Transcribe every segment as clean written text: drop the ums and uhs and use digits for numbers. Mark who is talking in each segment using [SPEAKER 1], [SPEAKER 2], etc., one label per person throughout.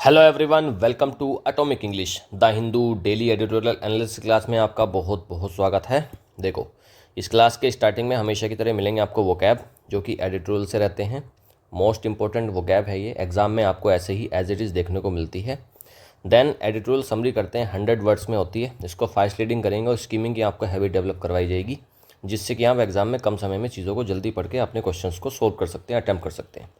[SPEAKER 1] Hello everyone, welcome to atomic English the Hindu daily editorial analysis class में आपका बहुत बहुत स्वागत है। देखो, इस क्लास के स्टार्टिंग में हमेशा की तरह मिलेंगे आपको वोकैब जो कि एडिटोरियल से रहते हैं। मोस्ट इंपॉर्टेंट वोकैब है ये, एग्जाम में आपको ऐसे ही एज इट इज़ देखने को मिलती है। देन एडिटोरियल समरी करते हैं, 100 वर्ड्स में होती है। इसको फास्ट रीडिंग करेंगे और स्कीमिंग की आपको हैबिट डेवलप करवाई जाएगी, जिससे कि आप एग्जाम में कम समय में चीज़ों को जल्दी पढ़ के अपने क्वेश्चंस को सोल्व कर सकते हैं, अटैम्प्ट कर सकते हैं।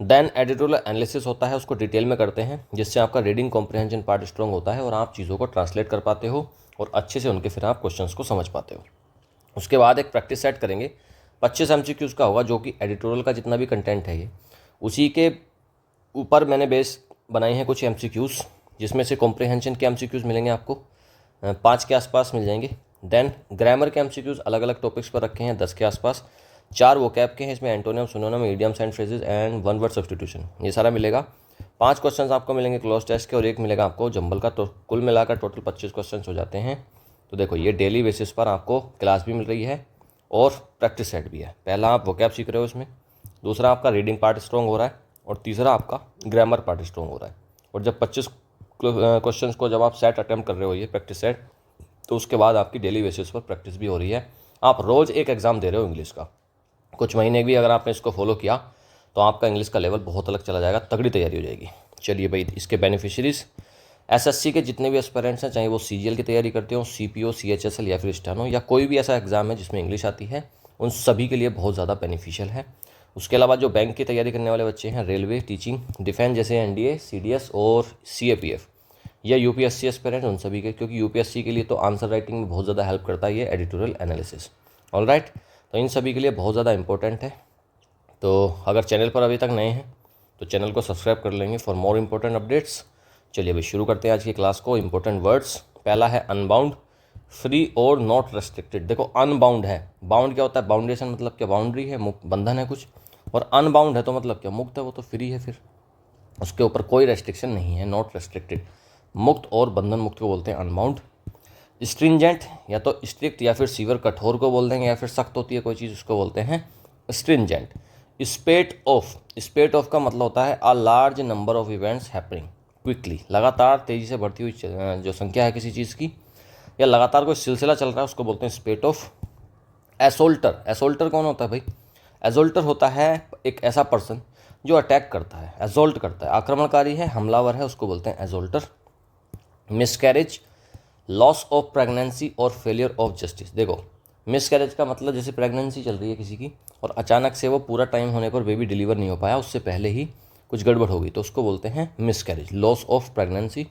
[SPEAKER 1] देन एडिटोरियल एनालिसिस होता है, उसको डिटेल में करते हैं, जिससे आपका रीडिंग कॉम्प्रिहेंशन पार्ट स्ट्रॉन्ग होता है और आप चीज़ों को ट्रांसलेट कर पाते हो और अच्छे से उनके फिर आप क्वेश्चंस को समझ पाते हो। उसके बाद एक प्रैक्टिस सेट करेंगे, 25 MCQs का होगा, जो कि एडिटोरियल का जितना भी कंटेंट है ये उसी के ऊपर मैंने बेस बनाई है कुछ MCQs, जिसमें से कॉम्प्रिहेंशन के MCQs मिलेंगे आपको 5 के आसपास मिल जाएंगे। देन ग्रामर के MCQs अलग अलग टॉपिक्स पर रखे हैं 10 के आसपास। 4 वोकैब के हैं, इसमें antonym, synonym, idioms and phrases and one word substitution, ये सारा मिलेगा। 5 क्वेश्चंस आपको मिलेंगे क्लोज टेस्ट के और 1 मिलेगा आपको जंबल का। तो कुल मिलाकर टोटल 25 क्वेश्चंस हो जाते हैं। तो देखो, ये डेली बेसिस पर आपको क्लास भी मिल रही है और प्रैक्टिस सेट भी है। पहला आप वोकैब सीख रहे हो इसमें, दूसरा आपका रीडिंग पार्ट स्ट्रॉन्ग हो रहा है और तीसरा आपका ग्रामर पार्ट स्ट्रॉन्ग हो रहा है। और जब 25 क्वेश्चंस को जब आप सेट अटैम्प्ट कर रहे हो, ये प्रैक्टिस सेट, तो उसके बाद आपकी डेली बेसिस पर प्रैक्टिस भी हो रही है। आप रोज़ एक एग्ज़ाम दे रहे हो इंग्लिश का। कुछ महीने भी अगर आपने इसको फॉलो किया तो आपका इंग्लिश का लेवल बहुत अलग चला जाएगा, तगड़ी तैयारी हो जाएगी। चलिए भाई, इसके बेनिफिशरीज एसएससी के जितने भी एस्पिरेंट्स हैं, चाहे वो सीजीएल की तैयारी करते हो, सीपीओ, सीएचएसएल या फिर स्टेनो, या कोई भी ऐसा एग्जाम है जिसमें इंग्लिश आती है, उन सभी के लिए बहुत ज़्यादा बेनिफिशियल है। उसके अलावा जो बैंक की तैयारी करने वाले बच्चे हैं, रेलवे, टीचिंग, डिफेंस जैसे एनडीए, सीडीएस और सीएपीएफ, या यूपीएससी एस्पिरेंट, उन सभी के, क्योंकि यूपीएससी के लिए तो आंसर राइटिंग में बहुत ज़्यादा हेल्प करता है ये एडिटोरियल एनालिसिस। ऑलराइट, तो इन सभी के लिए बहुत ज़्यादा इंपॉर्टेंट है। तो अगर चैनल पर अभी तक नए हैं तो चैनल को सब्सक्राइब कर लेंगे फॉर मोर इंपॉर्टेंट अपडेट्स। चलिए अभी शुरू करते हैं आज की क्लास को। इंपॉर्टेंट वर्ड्स, पहला है अनबाउंड, फ्री और नॉट रेस्ट्रिक्टेड। देखो, अनबाउंड है, बाउंड क्या होता है, बाउंडेशन मतलब क्या, बाउंड्री है, बंधन है कुछ, और अनबाउंड है तो मतलब क्या, मुक्त है, वो तो फ्री है, फिर उसके ऊपर कोई रेस्ट्रिक्शन नहीं है, नॉट रेस्ट्रिक्टेड। मुक्त और बंधन मुक्त को बोलते हैं अनबाउंड। स्ट्रिंजेंट, या तो स्ट्रिक्ट या फिर सीवर, कठोर को बोल देंगे, या फिर सख्त होती है कोई चीज़, उसको बोलते हैं स्ट्रिंजेंट। स्पेट ऑफ का मतलब होता है a large number of events happening quickly, लगातार तेज़ी से बढ़ती हुई जो संख्या है किसी चीज़ की, या लगातार कोई सिलसिला चल रहा है, उसको बोलते हैं स्पेट ऑफ। एसोल्टर कौन होता है भाई? एजोल्टर होता है एक ऐसा पर्सन जो अटैक करता है, एजोल्ट करता है, आक्रमणकारी है, हमलावर है, उसको बोलते हैं एजोल्टर। मिसकैरेज, लॉस ऑफ प्रेगनेंसी और फेलियर ऑफ जस्टिस। देखो, मिसकैरेज का मतलब जैसे प्रेगनेंसी चल रही है किसी की और अचानक से वो पूरा टाइम होने पर बेबी डिलीवर नहीं हो पाया, उससे पहले ही कुछ गड़बड़ हो गई, तो उसको बोलते हैं miscarriage, loss of pregnancy.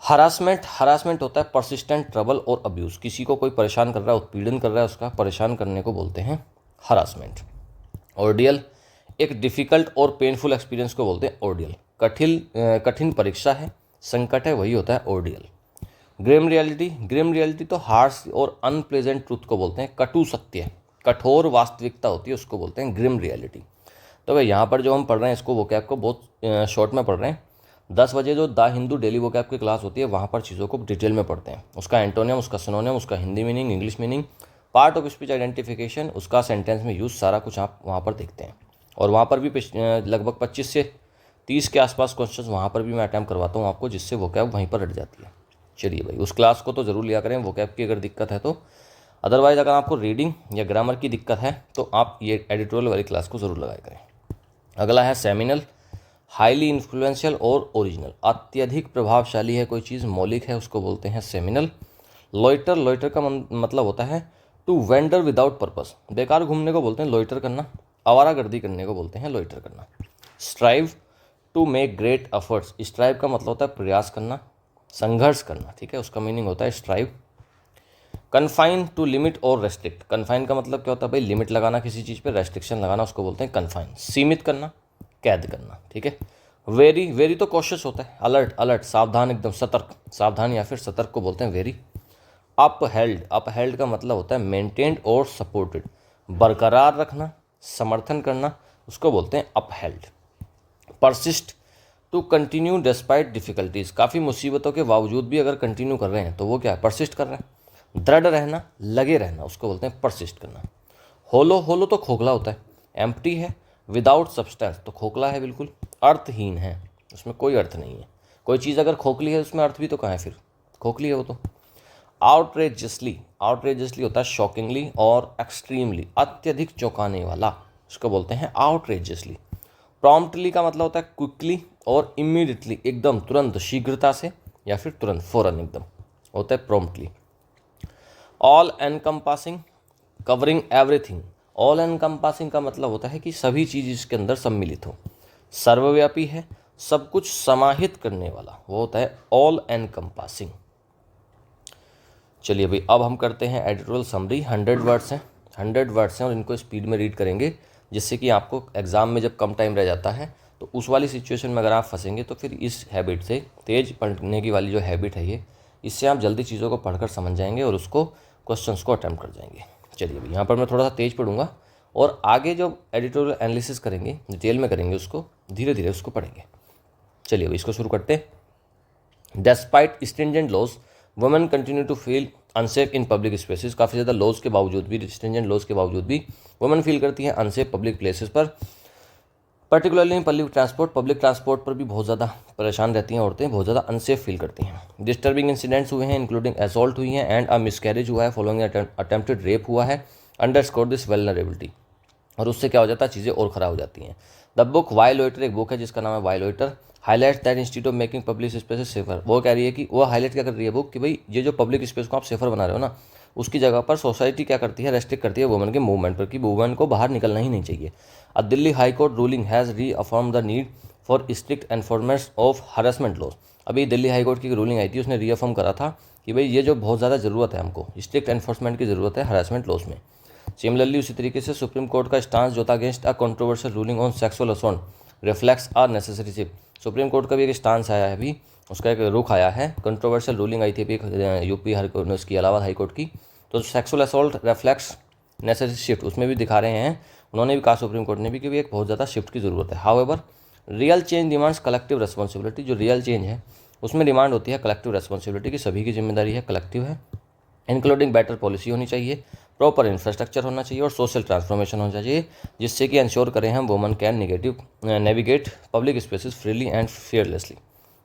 [SPEAKER 1] Harassment होता है परसिस्टेंट ट्रबल और अब्यूज़, किसी को कोई परेशान कर रहा है, उत्पीड़न कर रहा है, उसका परेशान करने को बोलते हैं हरासमेंट। ऑर्डियल, एक डिफ़िकल्ट और पेनफुल एक्सपीरियंस को बोलते हैं ऑर्डियल। कठिन परीक्षा है, संकट है, वही होता है ऑर्डियल। ग्रिम रियलिटी तो हार्श और अनप्लेजेंट ट्रूथ को बोलते हैं, कटु सत्य, कठोर वास्तविकता होती है, उसको बोलते हैं ग्रिम रियलिटी। तो भाई यहाँ पर जो हम पढ़ रहे हैं इसको वोकैब को बहुत शॉर्ट में पढ़ रहे हैं। 10 बजे जो द हिंदू डेली वोकैब की क्लास होती है वहाँ पर चीज़ों को डिटेल में पढ़ते हैं, उसका एंटोनियम, उसका सिनोनियम, उसका Hindi meaning, English meaning, part of speech identification, उसका सेंटेंस में यूज़, सारा कुछ आप वहाँ पर देखते हैं। और वहाँ पर भी लगभग 25 से 30 के आसपास क्वेश्चंस वहाँ पर भी मैं अटैम्प्ट करवाता हूँ आपको, जिससे वोकैब वहीं पर रट जाती है। चलिए भाई, उस क्लास को तो ज़रूर लिया करें वोकैब की अगर दिक्कत है तो। अदरवाइज़ अगर आपको रीडिंग या ग्रामर की दिक्कत है तो आप ये एडिटोरियल वाली क्लास को ज़रूर लगाया करें। अगला है सेमिनल, हाईली इन्फ्लुएंशियल और ओरिजिनल, अत्यधिक प्रभावशाली है कोई चीज़, मौलिक है, उसको बोलते हैं सेमिनल। लॉइटर का मतलब होता है टू वेंडर विदाउट पर्पस, बेकार घूमने को बोलते हैं लॉइटर करना, आवारागर्दी करने को बोलते हैं लॉइटर करना। Strive, to make great efforts, strive का मतलब होता है प्रयास करना, संघर्ष करना, ठीक है, उसका मीनिंग होता है स्ट्राइव। कन्फाइन, टू लिमिट और रेस्ट्रिक्ट, कन्फाइन का मतलब क्या होता है भाई, लिमिट लगाना किसी चीज़ पे, रेस्ट्रिक्शन लगाना, उसको बोलते हैं कन्फाइन। सीमित करना, कैद करना, ठीक है। वेरी तो कॉशियस होता है, अलर्ट, सावधान, एकदम सतर्क, सावधान या फिर सतर्क को बोलते हैं वेरी। अपहेल्ड का मतलब होता है मेंटेन्ड और सपोर्टेड, बरकरार रखना, समर्थन करना, उसको बोलते हैं upheld. Persist, to continue despite difficulties, काफ़ी मुसीबतों के बावजूद भी अगर कंटिन्यू कर रहे हैं तो वो क्या है, परसिस्ट कर रहे हैं। दृढ़ रहना, लगे रहना, उसको बोलते हैं परसिस्ट करना। होलो तो खोखला होता है। एम्प्टी है, विदाउट सब्सटेंस तो खोखला है बिल्कुल, अर्थहीन है। उसमें कोई अर्थ नहीं है। कोई चीज़ अगर खोखली है उसमें अर्थ भी तो कहाँ है, फिर खोखली है वो तो। आउटरेजियसली होता है शॉकिंगली और एक्सट्रीमली, अत्यधिक चौंकाने वाला, उसको बोलते हैं आउटरेजियसली। प्रॉम्प्टली का मतलब होता है क्विकली और इमीडिएटली, एकदम तुरंत, शीघ्रता से या फिर तुरंत, फौरन, एकदम होता है promptly. All encompassing, covering everything. All encompassing का मतलब होता है कि सभी चीज़ इसके अंदर सम्मिलित हो, सर्वव्यापी है, सब कुछ समाहित करने वाला, वो होता है ऑल एनकम्पासिंग। चलिए भाई, अब हम करते हैं एडिटोरियल समरी। 100 वर्ड्स हैं, 100 वर्ड्स हैं और इनको स्पीड में रीड करेंगे, जिससे कि आपको एग्ज़ाम में जब कम टाइम रह जाता है तो उस वाली सिचुएशन में अगर आप फंसेंगे तो फिर इस हैबिट से, तेज़ पढ़ने की वाली जो हैबिट है ये, इससे आप जल्दी चीज़ों को पढ़कर समझ जाएंगे और उसको क्वेश्चंस को अटैम्प्ट कर जाएंगे। चलिए भाई, यहाँ पर मैं थोड़ा सा तेज़ पढ़ूंगा और आगे जो एडिटोरियल एनालिसिस करेंगे, डिटेल में करेंगे, उसको धीरे धीरे उसको पढ़ेंगे। चलिए भाई, इसको शुरू करते हैं। Despite stringent laws, women continue to feel unsafe in public spaces. काफ़ी ज़्यादा लॉज के बावजूद भी, स्ट्रिंजेंट लॉज के बावजूद भी वुमेन फील करती हैं अनसेफ पब्लिक प्लेसेस पर, पर्टिकुलरली इन पब्लिक ट्रांसपोर्ट पर भी बहुत ज़्यादा परेशान रहती हैं औरतें, बहुत ज़्यादा अनसेफ फील करती हैं। डिस्टर्बिंग इंसिडेंट्स हुए हैं, इंक्लूडिंग असॉल्ट हुई हैं एंड अ मिसकैरेज हुआ है, फॉलोइंग अटेम्प्टेड रेप हुआ है, अंडरस्कोर दिस वेलनरेबिलिटी। और उससे क्या हो जाता है, चीज़ें और ख़राब हो जाती हैं। द बुक वायलोइटर, एक बुक है जिसका नाम है वायलोइटर, highlight that institute of making public spaces safer. वो कह रही है कि वो हाईलाइट क्या कर रही है बुक, कि भाई ये जो पब्लिक स्पेस को आप सेफर बना रहे हो ना, उसकी जगह पर सोसाइटी क्या करती है, रेस्ट्रिक्ट करती है वुमेन के मूवमेंट पर, कि वुमेन को बाहर निकलना ही नहीं चाहिए। A Delhi high court ruling has reaffirm the need for strict enforcement of harassment laws. अभी दिल्ली हाई कोर्ट की रूलिंग आई थी, उसने रीअफर्म करा था कि भाई ये जो बहुत ज़्यादा ज़रूरत है, हमको स्ट्रिक्ट एनफोर्समेंट की ज़रूरत है हरासमेंट लॉज में। सिमिलरली उसी तरीके से सुप्रीम कोर्ट का स्टांस जो था against a controversial ruling on sexual assault reflects are necessary shift. Supreme court का भी एक स्टांस आया है अभी, उसका एक रुख आया है। कंट्रोवर्शियल रूलिंग आई थी अभी यूपी हाई कोर्ट ने, उसकी इलाहाबाद हाई कोर्ट की, तो sexual assault reflects necessary shift, उसमें भी दिखा रहे हैं, उन्होंने भी कहा सुप्रीम कोर्ट ने भी, कि भी एक बहुत ज़्यादा शिफ्ट की ज़रूरत है। However real change demands collective responsibility. जो रियल चेंज है उसमें डिमांड होती है कलेक्टिव रिस्पॉन्सिबिलिटी की, सभी की जिम्मेदारी है, कलेक्टिव है। इंक्लूडिंग बेटर पॉलिसी होनी चाहिए, प्रॉपर इंफ्रास्ट्रक्चर होना चाहिए और सोशल ट्रांसफॉर्मेशन होना चाहिए, जिससे कि इंश्योर करें हम women can navigate public spaces freely and fearlessly,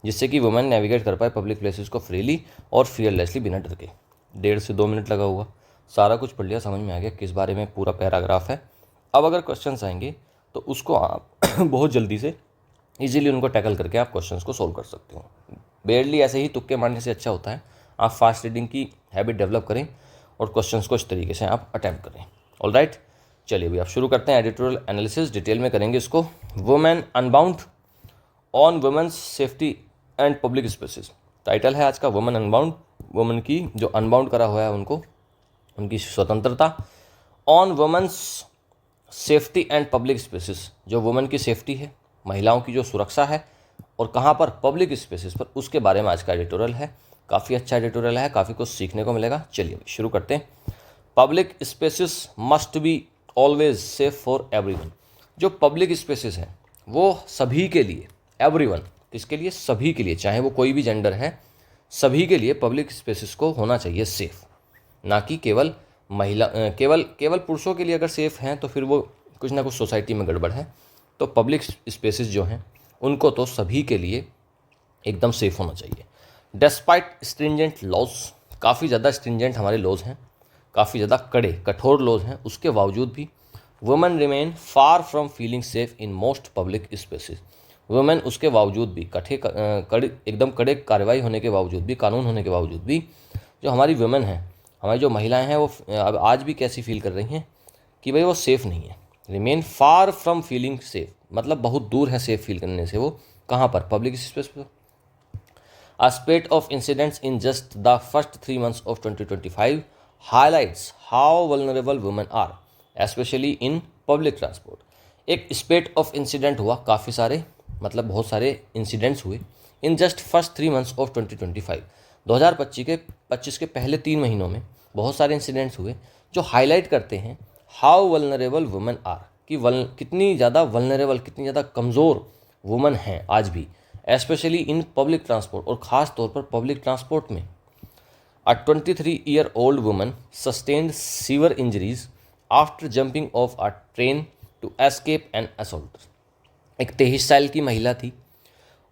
[SPEAKER 1] जिससे कि वुमेन नेविगेट कर पाए पब्लिक प्लेसेस को फ्रीली और फियरलेसली, बिना डर के। 1.5 से 2 मिनट लगा हुआ, सारा कुछ पढ़ लिया, समझ में आ गया किस बारे में पूरा पैराग्राफ है। अब अगर क्वेश्चंस आएंगे तो उसको आप बहुत जल्दी से इजीली उनको टैकल करके आप क्वेश्चंस को सोल्व कर सकते हो। बेयरली ऐसे ही तुक्के मारने से अच्छा होता है, आप फास्ट रीडिंग की हैबिट डेवलप करें और क्वेश्चंस को इस तरीके से आप अटैम्प्ट करें। ऑलराइट, चलिए भैया आप शुरू करते हैं एडिटोरियल एनालिसिस, डिटेल में करेंगे इसको। Women unbound on women's safety and public spaces, title है आज का, वुमेन अनबाउंड। वुमेन की जो अनबाउंड करा हुआ है उनको, उनकी स्वतंत्रता। On women's safety and public spaces, जो वुमेन की सेफ्टी है, महिलाओं की जो सुरक्षा है, और कहाँ पर, पब्लिक स्पेसेस पर, उसके बारे में आज का एडिटोरियल है। काफ़ी अच्छा एडिटोरियल है, काफ़ी कुछ सीखने को मिलेगा। चलिए शुरू करते हैं। Public spaces must be always safe for everyone. जो पब्लिक स्पेसेस हैं वो सभी के लिए, एवरीवन किसके लिए, सभी के लिए, चाहे वो कोई भी जेंडर है, सभी के लिए पब्लिक स्पेसेस को होना चाहिए सेफ, ना कि केवल महिला, केवल पुरुषों के लिए अगर सेफ हैं तो फिर वो कुछ ना कुछ सोसाइटी में गड़बड़ है। तो पब्लिक स्पेसेस जो हैं उनको तो सभी के लिए एकदम सेफ होना चाहिए। डेस्पाइट स्ट्रिंजेंट लॉज, काफ़ी ज़्यादा स्ट्रिंजेंट हमारे लॉज हैं, काफ़ी ज़्यादा कड़े कठोर लॉज हैं, उसके बावजूद भी women remain far from feeling safe in most public spaces. Women उसके बावजूद भी, कड़े एकदम कड़े कार्रवाई होने के बावजूद भी, कानून होने के बावजूद भी, जो हमारी वुमेन हैं, हमारी जो महिलाएं हैं, वो अब आज भी कैसी फील कर रही हैं कि भाई वो सेफ़ नहीं है। Remain far from feeling safe मतलब बहुत दूर है सेफ फील करने से। वो कहाँ पर, पब्लिक स्पेस पर। A spate of incidents in just the first 3 months of 2025 highlights how vulnerable women are, especially in public transport. एक स्पेट ऑफ इंसिडेंट हुआ, काफ़ी सारे, मतलब बहुत सारे इंसिडेंट्स हुए in just first 3 months of 2025। 2025 के पहले 3 महीनों में बहुत सारे इंसिडेंट्स हुए जो हाईलाइट करते हैं हाउ वल्नरेबल वुमेन आर, कि कितनी ज़्यादा वल्नरेबल, कितनी ज़्यादा कमज़ोर वुमेन हैं आज भी, एस्पेशली इन पब्लिक ट्रांसपोर्ट, और ख़ास तौर पर पब्लिक ट्रांसपोर्ट में। A 23-year-old woman sustained severe injuries after jumping off a train to escape an assault. एक 23 साल की महिला थी,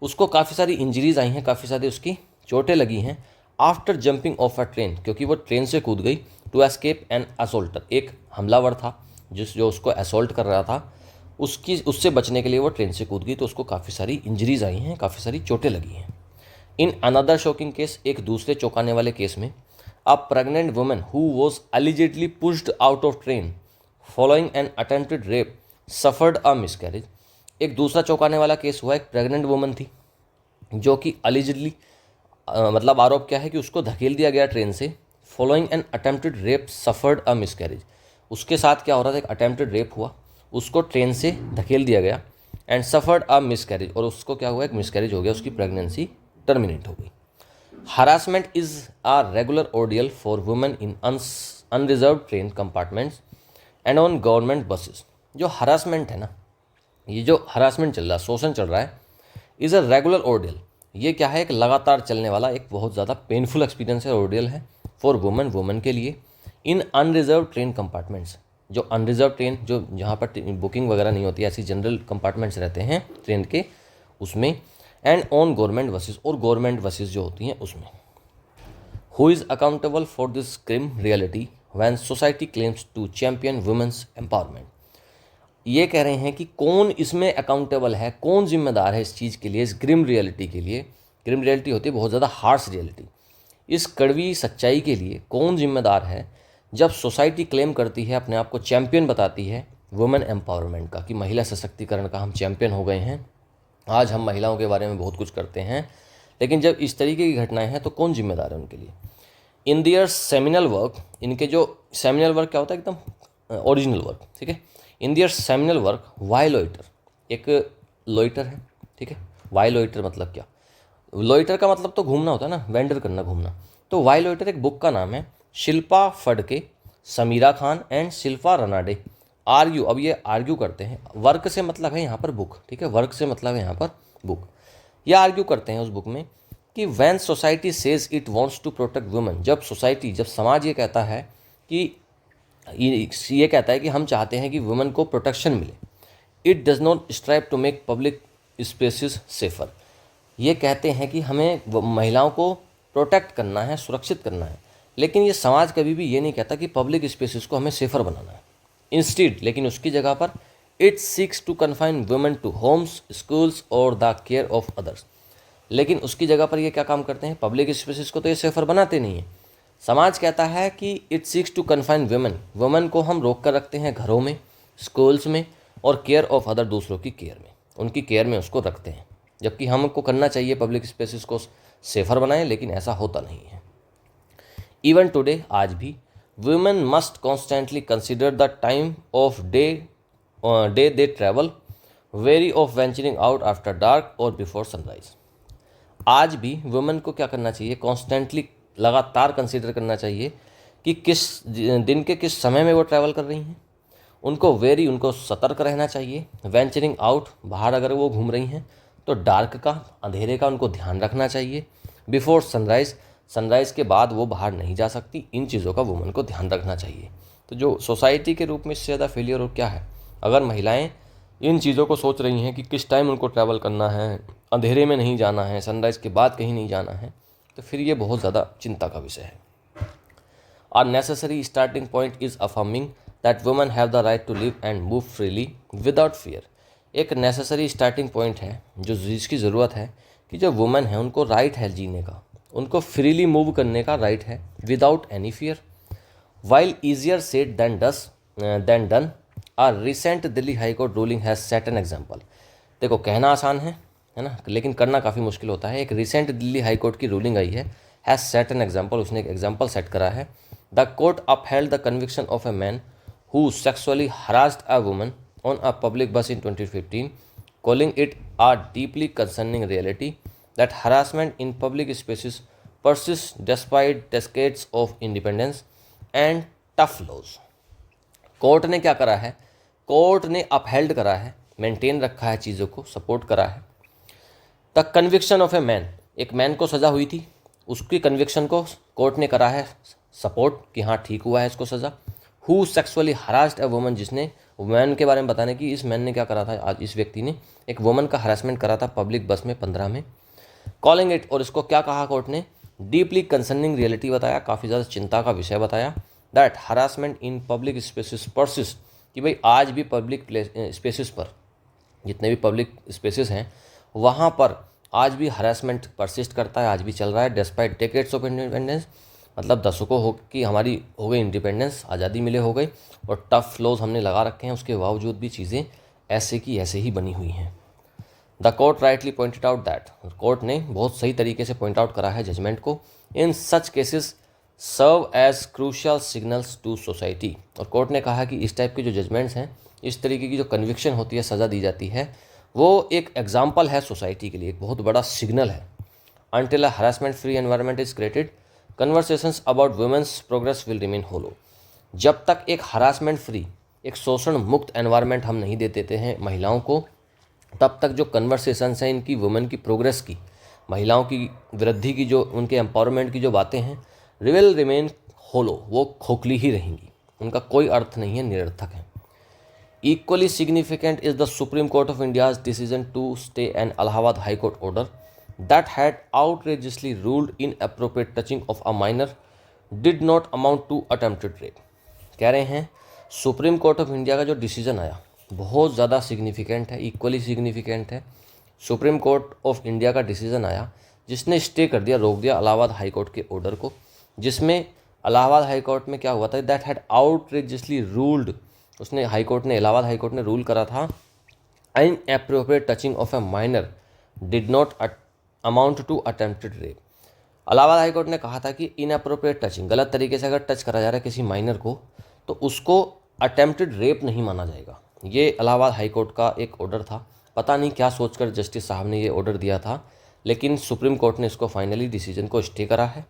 [SPEAKER 1] उसको काफ़ी सारी इंजरीज आई हैं, काफ़ी सारी उसकी चोटें लगी हैं after jumping off a train, क्योंकि वो ट्रेन से कूद गई टू एस्केप एन असोल्टर, एक हमलावर था जो उसको असोल्ट कर रहा था, उससे बचने के लिए वो ट्रेन से कूद गई, तो उसको काफ़ी सारी इंजरीज आई हैं, काफ़ी सारी चोटें लगी हैं। इन अनदर शॉकिंग केस, एक दूसरे चौंकाने वाले केस में, a pregnant woman who was allegedly pushed out of train following an attempted rape suffered a miscarriage. एक दूसरा चौंकाने वाला केस हुआ, एक प्रेग्नेंट वुमन थी जो कि एलिजिडली मतलब आरोप क्या है कि उसको धकेल दिया गया ट्रेन से, following an attempted rape suffered a miscarriage. उसके साथ क्या हो रहा था, एक अटेम्प्टेड रेप हुआ, उसको ट्रेन से धकेल दिया गया, एंड सफर्ड अ मिसकैरेज, और उसको क्या हुआ, एक मिसकैरेज हो गया, उसकी प्रेगनेंसी टर्मिनेट हो गई। Harassment is a regular ordeal for women in unreserved train compartments and on government buses. जो हरासमेंट है ना, ये जो हरासमेंट चल रहा है, शोषण चल रहा है, इज़ अ रेगुलर ऑर्डियल। ये क्या है, एक लगातार चलने वाला एक बहुत ज़्यादा पेनफुल एक्सपीरियंस है, ऑर्डियल है फॉर वुमेन के लिए, इन अनरिजर्व ट्रेन कंपार्टमेंट्स, जो अनरिजर्व ट्रेन, जो जहाँ पर बुकिंग वगैरह नहीं होती, ऐसी जनरल कंपार्टमेंट्स रहते हैं ट्रेन के, उसमें, एंड ऑन गवर्नमेंट बसेस, और गवर्नमेंट बसेस जो होती हैं उसमें। Who is accountable for this grim reality when society claims to champion women's empowerment. ये कह रहे हैं कि कौन इसमें अकाउंटेबल है, कौन जिम्मेदार है इस चीज़ के लिए, इस ग्रिम रियलिटी के लिए। ग्रिम रियलिटी होती है बहुत ज़्यादा हार्श रियलिटी। इस कड़वी सच्चाई के लिए कौन जिम्मेदार है जब सोसाइटी क्लेम करती है, अपने आप को चैम्पियन बताती है वुमेन एम्पावरमेंट का, कि महिला सशक्तिकरण का हम चैम्पियन हो गए हैं, आज हम महिलाओं के बारे में बहुत कुछ करते हैं, लेकिन जब इस तरीके की घटनाएं हैं तो कौन जिम्मेदार है उनके लिए। इन दियर सेमिनल वर्क, इनके जो सेमिनल वर्क क्या होता है, एकदम ओरिजिनल वर्क, ठीक है। इन दियर सेमिनल वर्क वाई लोइटर, एक लोइटर है, ठीक है। वाई लोइटर मतलब क्या, लोइटर का मतलब तो घूमना होता है ना, वेंडर करना, घूमना। तो वाई लोइटर एक बुक का नाम है। शिल्पा फडके, समीरा खान एंड शिल्पा रनाडे आर्ग्यू, अब ये आर्ग्यू करते हैं, वर्क से मतलब है यहाँ पर बुक, ठीक है, वर्क से मतलब है यहाँ पर बुक। ये आर्ग्यू करते हैं उस बुक में कि when society says it wants to protect women, जब सोसाइटी, जब समाज ये कहता है कि ये कहता है कि हम चाहते हैं कि वुमेन को प्रोटेक्शन मिले, it does not strive to make public spaces safer. ये कहते हैं कि हमें महिलाओं को प्रोटेक्ट करना है, सुरक्षित करना है, लेकिन ये समाज कभी भी ये नहीं कहता कि पब्लिक स्पेसेस को हमें सेफर बनाना है। इंस्टीड, लेकिन उसकी जगह पर it seeks to confine women to homes, schools और द केयर ऑफ अदर्स। लेकिन उसकी जगह पर ये क्या काम करते हैं, पब्लिक स्पेसेस को तो ये सेफर बनाते नहीं हैं। समाज कहता है कि it seeks to confine women को हम रोक कर रखते हैं घरों में, स्कूल्स में, और केयर ऑफ अदर, दूसरों की केयर में, उनकी केयर में उसको रखते हैं, जबकि हमको करना चाहिए पब्लिक स्पेसेस को सेफर बनाएं, लेकिन ऐसा होता नहीं है। इवन टुडे, आज भी, women must constantly consider the time of day they travel, very of venturing out after dark और बिफोर सनराइज। आज भी वुमेन को क्या करना चाहिए, कॉन्स्टेंटली, लगातार कंसिडर करना चाहिए कि किस दिन के किस समय में वो ट्रैवल कर रही हैं। उनको उनको सतर्क रहना चाहिए। वेंचरिंग आउट, बाहर अगर वो घूम रही हैं तो डार्क का, अंधेरे का उनको ध्यान रखना चाहिए। बिफोर सनराइज़, सनराइज़ के बाद वो बाहर नहीं जा सकती। इन चीज़ों का वुमेन को ध्यान रखना चाहिए। तो जो सोसाइटी के रूप में इससे ज़्यादा फेलियर और क्या है, अगर महिलाएं इन चीज़ों को सोच रही हैं कि किस टाइम उनको ट्रैवल करना है, अंधेरे में नहीं जाना है, सनराइज़ के बाद कहीं नहीं जाना है, तो फिर ये बहुत ज़्यादा चिंता का विषय है। Our necessary starting point is affirming that women have the right to live and move freely without fear। एक नेसेसरी स्टार्टिंग पॉइंट है जो जिसकी ज़रूरत है कि जो वुमेन है उनको राइट है जीने का, उनको फ्रीली मूव करने का राइट है, without any fear. While easier said than done, a recent Delhi high court ruling has set an example. देखो, कहना आसान है ना, लेकिन करना काफ़ी मुश्किल होता है। एक रिसेंट दिल्ली हाई कोर्ट की रूलिंग आई है, हैज़ सेट एन एग्जाम्पल, उसने एक एग्जाम्पल सेट करा है। The court upheld the conviction of a man who sexually harassed a woman on a public बस इन 2015, calling it a deeply concerning reality that harassment in public spaces persists despite decades of independence and tough laws। Court ने क्या करा है, court ने upheld करा है, maintain रखा है चीज़ों को, सपोर्ट करा है। The conviction of a man, एक मैन को सज़ा हुई थी, उसकी कन्विक्शन को कोर्ट ने करा है सपोर्ट कि हाँ ठीक हुआ है इसको सज़ा। Who sexually harassed a woman, जिसने मैन के बारे में बताने की इस मैन ने क्या करा था, आज इस व्यक्ति ने एक वुमन का हरासमेंट करा था पब्लिक बस में 15 में। कॉलिंग इट, और इसको क्या कहा कोर्ट ने, डीपली कंसर्निंग रियलिटी बताया, काफ़ी ज़्यादा चिंता का विषय बताया, that harassment in public spaces persist, कि भाई आज भी पब्लिक स्पेसिस पर, जितने भी पब्लिक स्पेसिस हैं वहाँ पर आज भी हरासमेंट परसिस्ट करता है, आज भी चल रहा है, डिस्पाइट डेकेड्स ऑफ इंडिपेंडेंस, मतलब दशकों हो कि हमारी हो गई इंडिपेंडेंस, आज़ादी मिले हो गई, और टफ लॉज हमने लगा रखे हैं, उसके बावजूद भी चीज़ें ऐसे की ऐसे ही बनी हुई हैं। The court rightly pointed out that, court ने बहुत सही तरीके से पॉइंट आउट करा है जजमेंट को, in such cases serve as crucial signals to society, और कोर्ट ने कहा कि इस टाइप के जो जजमेंट्स हैं, इस तरीके की जो कन्विक्शन होती है, सज़ा दी जाती है, वो एक एग्जाम्पल है सोसाइटी के लिए, एक बहुत बड़ा सिग्नल है। Until a harassment free environment is created, conversations about women's progress will remain hollow. जब तक एक हरासमेंट फ्री, एक शोषण मुक्त एनवायरनमेंट हम नहीं दे देते हैं महिलाओं को, तब तक जो कन्वर्सेशंस हैं इनकी वुमेन की प्रोग्रेस की, महिलाओं की वृद्धि की, जो उनके एम्पावरमेंट की जो बातें हैं, विल रिमेन होलो, वो खोखली ही रहेंगी, उनका कोई अर्थ नहीं है, निरर्थक है। Equally significant is the Supreme Court of India's decision to stay an Allahabad High Court order that had outrageously ruled inappropriate touching of a minor did not amount to attempted rape। कह रहे हैं supreme court of India का जो decision आया बहुत ज़्यादा significant है, equally significant है। सुप्रीम कोर्ट ऑफ इंडिया का डिसीजन आया जिसने स्टे कर दिया, रोक दिया इलाहाबाद हाई कोर्ट के ऑर्डर को, जिसमें इलाहाबाद हाई कोर्ट में क्या हुआ था, दैट हैड आउटरेजियसली रूल्ड, उसने हाई कोर्ट ने, इलाहाबाद हाई कोर्ट ने रूल करा था, inappropriate touching of a minor did not amount to attempted rape. Allahabad high court ने कहा था कि इनएप्रोप्रिएट टचिंग, गलत तरीके से अगर टच करा जा रहा है किसी माइनर को, तो उसको अटेम्प्टेड रेप नहीं माना जाएगा। ये इलाहाबाद हाई कोर्ट का एक ऑर्डर था, पता नहीं क्या सोचकर जस्टिस साहब ने ये ऑर्डर दिया था, लेकिन सुप्रीम कोर्ट ने इसको फाइनली डिसीजन को स्टे करा है।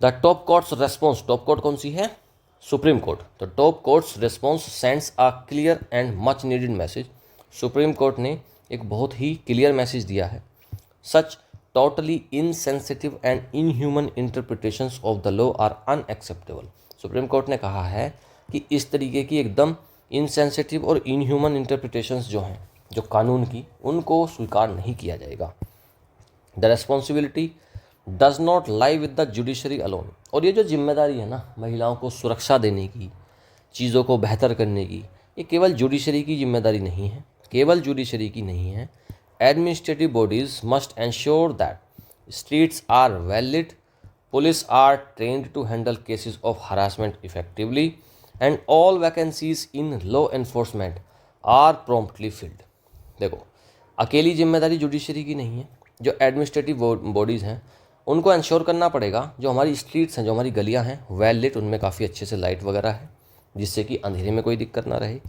[SPEAKER 1] The top court's response, top court कौन सी है, सुप्रीम कोर्ट। तो top court's response sends a clear and much needed message, supreme court ने एक बहुत ही क्लियर मैसेज दिया है। Such totally insensitive and inhuman interpretations of the law are unacceptable. Supreme court ने कहा है कि इस तरीके की एकदम इनसेंसिटिव और इनह्यूमन इंटरप्रिटेशंस जो हैं, जो कानून की, उनको स्वीकार नहीं किया जाएगा। The responsibility does not lie with the judiciary alone, और ये जो जिम्मेदारी है ना महिलाओं को सुरक्षा देने की, चीज़ों को बेहतर करने की, ये केवल जुडिशरी की जिम्मेदारी नहीं है, केवल जुडिशरी की नहीं है। Administrative bodies must ensure that streets are well lit, police are trained to handle cases of harassment effectively, and all vacancies in law enforcement are promptly filled. देखो, अकेली जिम्मेदारी जुडिशरी की नहीं है, जो एडमिनिस्ट्रेटिव बॉडीज़ हैं उनको इंश्योर करना पड़ेगा जो हमारी स्ट्रीट्स हैं, जो हमारी गलियां हैं, वेल लिट, उनमें काफ़ी अच्छे से लाइट वगैरह है, जिससे कि अंधेरे में कोई दिक्कत ना रहे।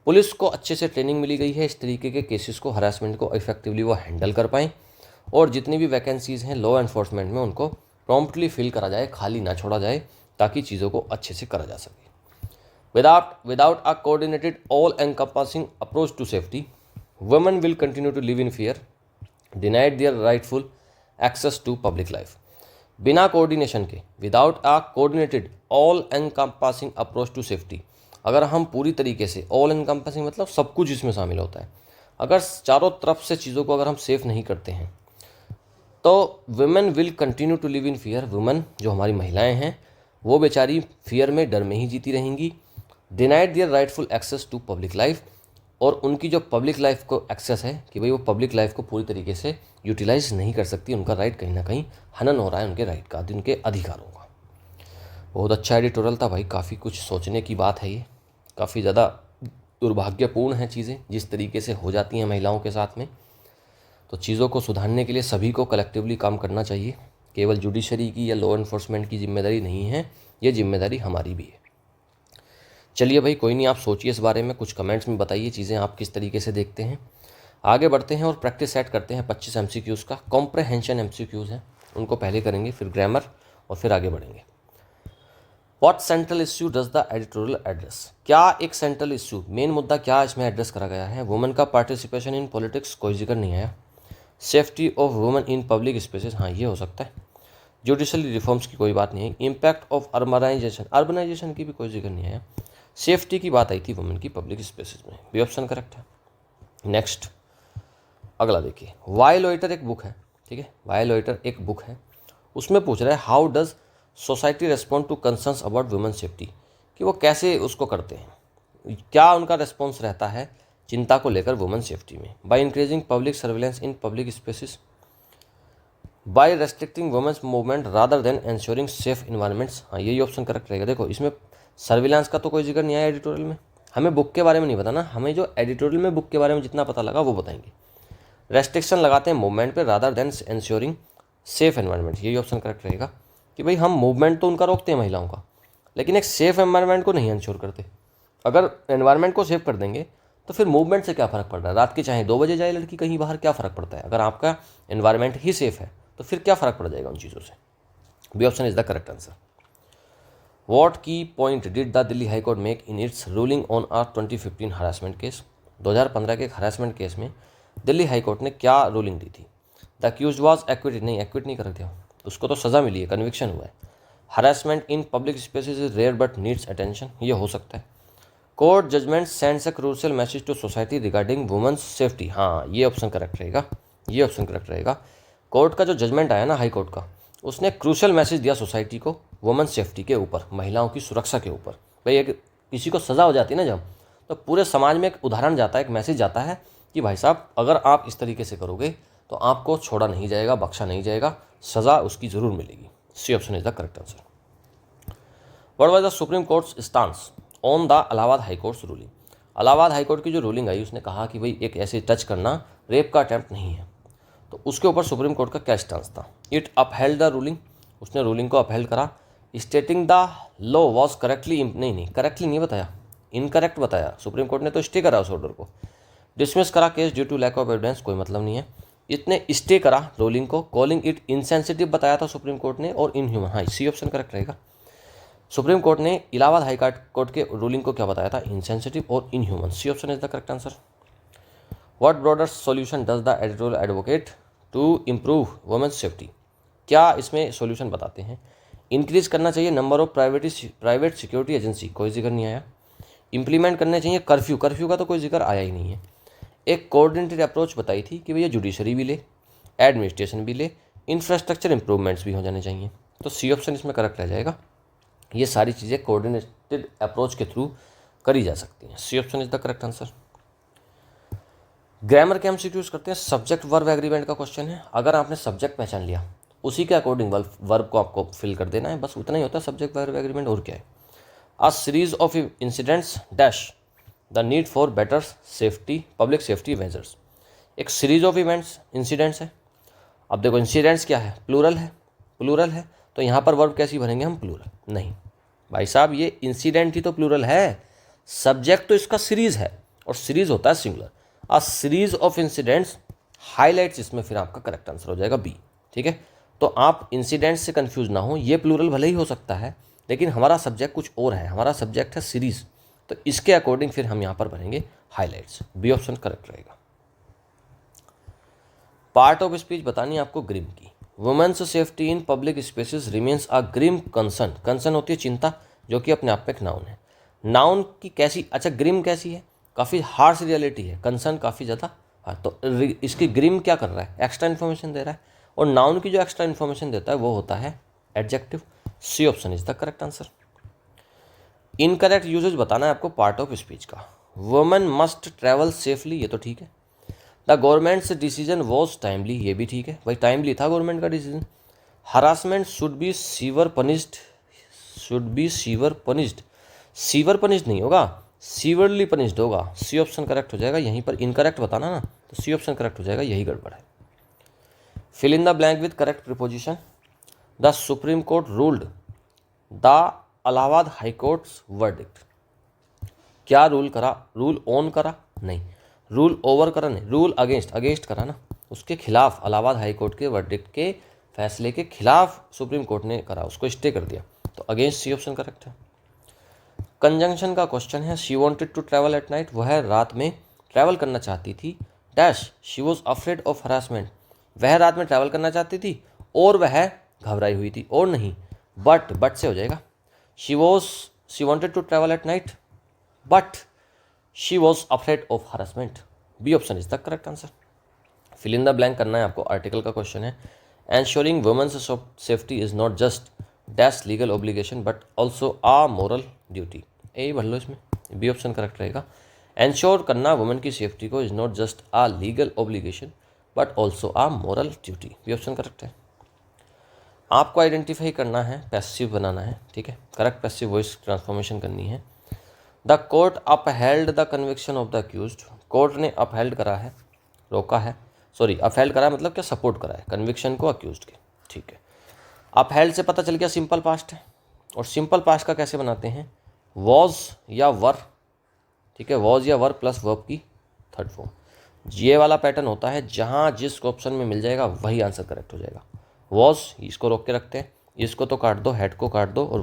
[SPEAKER 1] पुलिस को अच्छे से ट्रेनिंग मिली गई है, इस तरीके के केसेस को, हरासमेंट को इफेक्टिवली वो हैंडल कर पाएँ, और जितनी भी वैकेंसीज़ हैं लॉ एनफोर्समेंट में उनको प्रॉम्प्टली फिल करा जाए, खाली ना छोड़ा जाए, ताकि चीज़ों को अच्छे से करा जा सके। Without a coordinated all encompassing approach to safety, women will continue to live in fear, denied their rightful access to public life. बिना कोऑर्डिनेशन के, without a coordinated all encompassing approach to safety, अगर हम पूरी तरीके से, all encompassing मतलब सब कुछ इसमें शामिल होता है, अगर चारों तरफ से चीज़ों को अगर हम सेफ नहीं करते हैं, तो women will continue to live in fear, women जो हमारी महिलाएं हैं वो बेचारी फियर में, डर में ही जीती रहेंगी। Denied their rightful access to public life, और उनकी जो पब्लिक लाइफ को एक्सेस है कि भाई वो पब्लिक लाइफ को पूरी तरीके से यूटिलाइज नहीं कर सकती, उनका राइट कहीं ना कहीं हनन हो रहा है, उनके राइट का, उनके अधिकारों का। बहुत अच्छा एडिटोरियल था भाई, काफ़ी कुछ सोचने की बात है ये, काफ़ी ज़्यादा दुर्भाग्यपूर्ण है चीज़ें जिस तरीके से हो जाती हैं महिलाओं के साथ में। तो चीज़ों को सुधारने के लिए सभी को कलेक्टिवली काम करना चाहिए, केवल जुडिशरी की या लॉ एनफोर्समेंट की जिम्मेदारी नहीं है, ये जिम्मेदारी हमारी भी है। चलिए भाई, कोई नहीं, आप सोचिए इस बारे में, कुछ कमेंट्स में बताइए चीज़ें आप किस तरीके से देखते हैं। आगे बढ़ते हैं और प्रैक्टिस सेट करते हैं 25 MCQs का। कॉम्प्रहेंशन MCQs हैं, उनको पहले करेंगे, फिर ग्रामर, और फिर आगे बढ़ेंगे। What central issue does the editorial address, क्या एक सेंट्रल इश्यू, मेन मुद्दा क्या इसमें एड्रेस करा गया है। वुमेन का पार्टिसिपेशन इन पॉलिटिक्स, कोई जिक्र नहीं आया। Safety of women in public spaces, हाँ ये हो सकता है। जुडिशल रिफॉर्म्स की कोई बात नहीं है। इम्पैक्ट ऑफ अर्बनाइजेशन, अर्बनाइजेशन की भी कोई जिक्र नहीं आया। सेफ्टी की बात आई थी वुमेन की पब्लिक स्पेसेस में, बी ऑप्शन करेक्ट है। नेक्स्ट अगला देखिए, वाई लोइटर एक बुक है, ठीक है, वाई लोइटर एक बुक है, उसमें पूछ रहा है how does society respond to concerns about women safety, कि वो कैसे उसको करते हैं, क्या उनका रेस्पॉन्स रहता है चिंता को लेकर वुमेन सेफ्टी में। By increasing public surveillance in public spaces, by restricting women's movement rather than ensuring safe environments. हाँ, यही ऑप्शन करेक्ट रहेगा। देखो इसमें सर्विलांस का तो कोई जिक्र नहीं आया एडिटोरियल में, हमें बुक के बारे में नहीं बताना, हमें जो एडिटोरियल में बुक के बारे में जितना पता लगा वो बताएंगे। रेस्ट्रिक्शन लगाते हैं मूवमेंट पे rather than ensuring safe environment, यही ऑप्शन करेक्ट रहेगा कि भाई हम मूवमेंट तो उनका रोकते हैं महिलाओं का, लेकिन एक सेफ एनवायरनमेंट को नहीं इंश्योर करते। अगर एनवायरनमेंट को सेफ कर देंगे तो फिर मूवमेंट से क्या फ़र्क पड़ रहा है, रात के चाहे 2 बजे जाए लड़की कहीं बाहर, क्या फ़र्क पड़ता है। अगर आपका एनवायरनमेंट ही सेफ है तो फिर क्या फ़र्क पड़ जाएगा उन चीज़ों से। B option is the correct answer. What key point did the Delhi high court make in its ruling on a 2015 harassment case, 2015 के एक हरासमेंट केस में दिल्ली हाई कोर्ट ने क्या रूलिंग दी थी। द अक्यूज वॉज एक्विटेड, नहीं एक्विट नहीं कर दिया, उसको तो सज़ा मिली है, कन्विक्शन हुआ है। Harassment in public spaces is rare but needs attention, ये हो सकता है। Court judgment sends a crucial message to society regarding women's safety, हाँ ये ऑप्शन करेक्ट रहेगा, ये ऑप्शन करेक्ट रहेगा। कोर्ट का जो जजमेंट आया ना हाई कोर्ट का, उसने क्रूशियल मैसेज दिया सोसाइटी को वुमेन सेफ्टी के ऊपर, महिलाओं की सुरक्षा के ऊपर। भाई एक किसी को सज़ा हो जाती है ना जब, तो पूरे समाज में एक उदाहरण जाता है, एक मैसेज जाता है कि भाई साहब अगर आप इस तरीके से करोगे तो आपको छोड़ा नहीं जाएगा, बख्शा नहीं जाएगा, सज़ा उसकी ज़रूर मिलेगी। C option is the correct answer. What was the supreme court's stance on the Allahabad high court's ruling, Allahabad high court की जो रूलिंग आई उसने कहा कि भाई एक ऐसे टच करना रेप का अटैम्प्ट नहीं है, तो उसके ऊपर सुप्रीम कोर्ट का क्या स्टांस था। इट अपहेल्ड द रूलिंग, उसने रूलिंग को अपहेल्ड करा। Stating the law was correctly, नहीं करेक्टली नहीं बताया, इनकरेक्ट बताया, सुप्रीम कोर्ट ने तो स्टे करा उस ऑर्डर को। डिसमिस करा case due to lack of evidence, कोई मतलब नहीं है। इसने स्टे करा रूलिंग को, कॉलिंग इट इनसेंसिटिव बताया था सुप्रीम कोर्ट ने, और इनह्यूमन, हाँ सी ऑप्शन करेक्ट रहेगा। सुप्रीम कोर्ट ने इलाहाबाद हाई कोर्ट के रूलिंग को क्या बताया था, इनसेंसिटिव और inhuman, C option is the correct answer. What broader solution does the editorial advocate to improve women's safety, क्या इसमें सॉल्यूशन बताते हैं। इंक्रीज करना चाहिए number of private security agency, कोई जिक्र नहीं आया। इंप्लीमेंट करने चाहिए कर्फ्यू, कर्फ्यू का तो कोई जिक्र आया ही नहीं है। एक कोऑर्डिनेटेड अप्रोच बताई थी कि भैया जुडिशरी भी ले, एडमिनिस्ट्रेशन भी ले, इंफ्रास्ट्रक्चर इंप्रूवमेंट्स भी हो जाने चाहिए, तो सी ऑप्शन इसमें करेक्ट रह जाएगा। ये सारी चीज़ें कोऑर्डिनेटेड अप्रोच के थ्रू करी जा सकती हैं, C option is the correct answer. Grammar के हम यूज़ करते हैं, सब्जेक्ट वर्ब एग्रीमेंट का क्वेश्चन है। अगर आपने सब्जेक्ट पहचान लिया उसी के अकॉर्डिंग वर्ब को आपको फिल कर देना है, बस उतना ही होता है सब्जेक्ट वर्ब एग्रीमेंट, और क्या है। A series of incidents dash the need for better safety public safety measures, एक सीरीज ऑफ इवेंट्स इंसिडेंट्स है। अब देखो इंसिडेंट्स क्या है, प्लूरल है, प्लूरल है, तो यहाँ पर वर्ब कैसी भरेंगे हम, प्लूरल नहीं भाई साहब, ये इंसिडेंट ही तो प्लूरल है, सब्जेक्ट तो इसका सीरीज है और सीरीज होता है singular. A series of incidents highlights, इसमें फिर आपका करेक्ट आंसर हो जाएगा बी, ठीक है। तो आप इंसिडेंट्स से कंफ्यूज ना हो, ये प्लूरल भले ही हो सकता है लेकिन हमारा सब्जेक्ट कुछ और है, हमारा सब्जेक्ट है सीरीज, तो इसके अकॉर्डिंग फिर हम यहाँ पर भरेंगे हाईलाइट्स, बी ऑप्शन करेक्ट रहेगा। पार्ट ऑफ स्पीच बतानी है आपको ग्रिम की। Women's safety in public spaces remains a grim concern, concern होती है चिंता, जो कि अपने आप में एक नाउन है। नाउन की कैसी, अच्छा ग्रिम कैसी है, काफ़ी हार्श रियलिटी है, कंसर्न काफ़ी ज़्यादा, हाँ तो इसकी ग्रिम क्या कर रहा है, एक्स्ट्रा इन्फॉर्मेशन दे रहा है, और नाउन की जो एक्स्ट्रा इन्फॉर्मेशन देता है वो होता है adjective, C option is the correct answer. Incorrect usages बताना है आपको पार्ट ऑफ स्पीच का। वुमेन मस्ट ट्रैवल सेफली, ये तो ठीक है। The government's decision was timely, ये भी ठीक है भाई, टाइमली था गवर्नमेंट का decision. Harassment should be severe punished, should be severe punished, severe punished नहीं होगा, सीवरली पनिश्ड होगा, सी ऑप्शन करेक्ट हो जाएगा। यहीं पर इनकरेक्ट बताना ना, तो सी ऑप्शन करेक्ट हो जाएगा, यही गड़बड़ है। Fill in the blank with correct preposition. The supreme court ruled the Allahabad high court's verdict, क्या रूल करा, रूल ऑन करा नहीं, रूल ओवर करा नहीं, रूल अगेंस्ट, अगेंस्ट करा ना, उसके खिलाफ, इलाहाबाद हाई कोर्ट के वर्डिक्ट के फैसले के खिलाफ सुप्रीम कोर्ट ने करा, उसको स्टे कर दिया, तो अगेंस्ट सी ऑप्शन करेक्ट है। कंजंक्शन का क्वेश्चन है, she wanted to travel at night, वह रात में ट्रैवल करना चाहती थी, dash she was afraid of harassment, वह रात में ट्रैवल करना चाहती थी और वह घबराई हुई थी, और नहीं बट से हो जाएगा। She wanted to travel at night, but she was afraid of harassment. B option is the correct answer. Fill in the blank करना है आपको, आर्टिकल का क्वेश्चन है। Ensuring women's safety is not just dash legal obligation but also a moral duty. यही भर लो इसमें, B option correct रहेगा। एंश्योर करना वुमेन की सेफ्टी को is not just a legal obligation but also a moral duty, B option correct है। आपको आइडेंटिफाई करना है, पैसिव बनाना है, ठीक है, करेक्ट पैसिव वॉइस ट्रांसफॉर्मेशन करनी है। The court upheld the conviction of the accused. Court ने अपहेल्ड करा है, रोका है, सॉरी अपहेल्ड करा है मतलब क्या, सपोर्ट करा है कन्विक्शन को अक्यूज्ड के, ठीक है। अपहेल्ड से पता चल गया सिंपल पास्ट है, और सिंपल पास्ट का कैसे बनाते हैं, वॉज या वर, ठीक है, वॉज या वर प्लस वर्ब की थर्ड फॉर्म। ये वाला पैटर्न होता है, जहाँ जिस ऑप्शन में मिल जाएगा वही आंसर करेक्ट हो जाएगा। वॉज, इसको रोक के रखते हैं, इसको तो काट दो, हेड को काट दो, और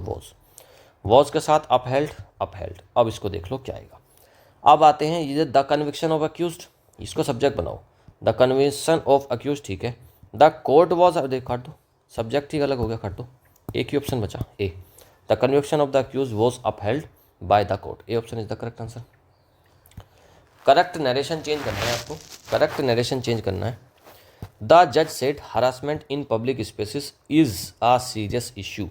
[SPEAKER 1] वॉज के साथ अपहेल्ड, अपहेल्ड। अब इसको देख लो क्या आएगा। अब आते हैं ये द कन्विक्शन ऑफ अक्यूज्ड, इसको सब्जेक्ट बनाओ, द कन्विक्शन ऑफ अक्यूज्ड, ठीक है। द कोर्ट वॉज, देख काट दो, सब्जेक्ट ही अलग हो गया, काट दो, एक ही ऑप्शन बचा A. The conviction of the accused was upheld by the court, A option is the correct answer. Correct narration change करना है आपको, करेक्ट नरेशन चेंज करना है। द जज said harassment in public species is a serious issue.